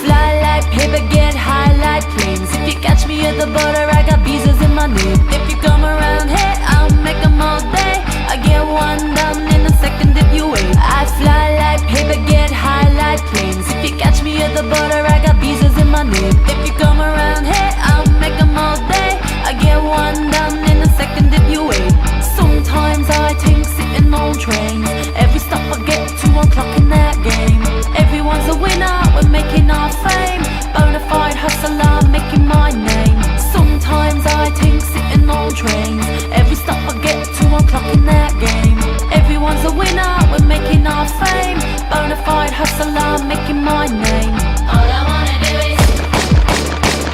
fly like paper, get high like planes. If you catch me at the border, I got visas in my name. If you come around here, I'll make them all day. I get one done in a second if you wait. I fly like paper, get high like planes. If you catch me at the border, I got visas in my name. If you come around here, I'll make them all day. I get one done in a second if you wait. Sometimes I think sitting on trains. Every stop I get to, I'm clocking that game. Everyone's a winner, we're making our fame. Bonafide hustler, making my name. Sometimes I think sitting on trains. Every stop I get to, I'm clocking that game. Everyone's a winner, we're making our fame. Bonafide hustler, making my name. All I wanna do is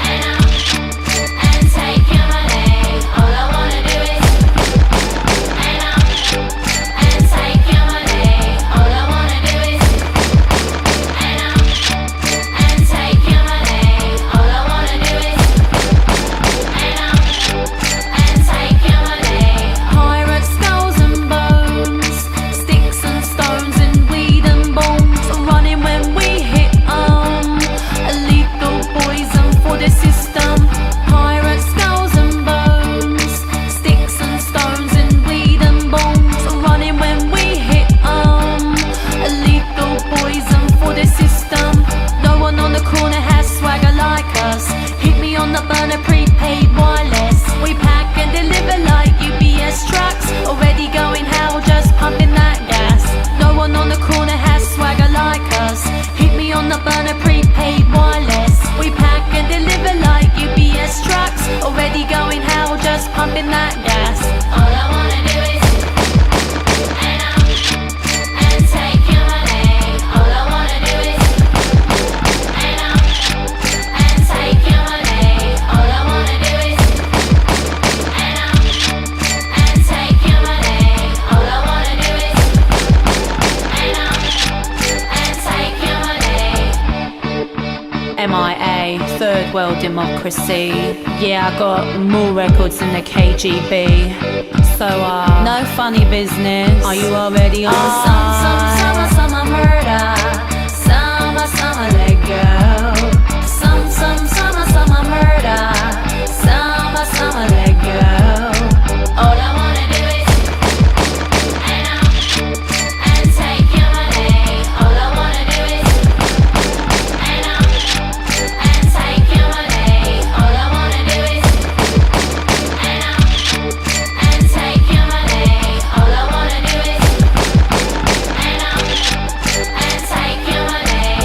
earn up and take your money. All I wanna do is earn up and take your money. All I wanna do is earn up and take your money. All I wanna do is earn up and take your money. Pirates, skulls and bones, sticks and stones and weed and bones, running when we hit a lethal poison for the system. Pirates, skulls and bones, sticks and stones and weed and bones, running when we hit a lethal poison for the system. No one on the corner has swagger like us. Hit me on the burner, prepaid wireless. We pack and deliver like UPS trucks. Already going hell, just pumping that gas. No one on the corner has swagger like us. Hit me on the burner, prepaid wireless. We pack and deliver like UPS trucks. Already going hell, just pumping that gas. All I wanna do is earn up and take your money. All I wanna do is earn up and take your money. All I wanna do is earn up and take your money. All I wanna do is earn up and take your money. MIA, third world democracy. Yeah, I got more records than the KGB. So no funny business. Are you already on summer murder? Summer let go. Summer murder. Summer let go. All I wanna do is earn up and take your money. All I wanna do is earn up and take your money. All I wanna do is earn up and take your money. All I wanna do is earn up and take your money.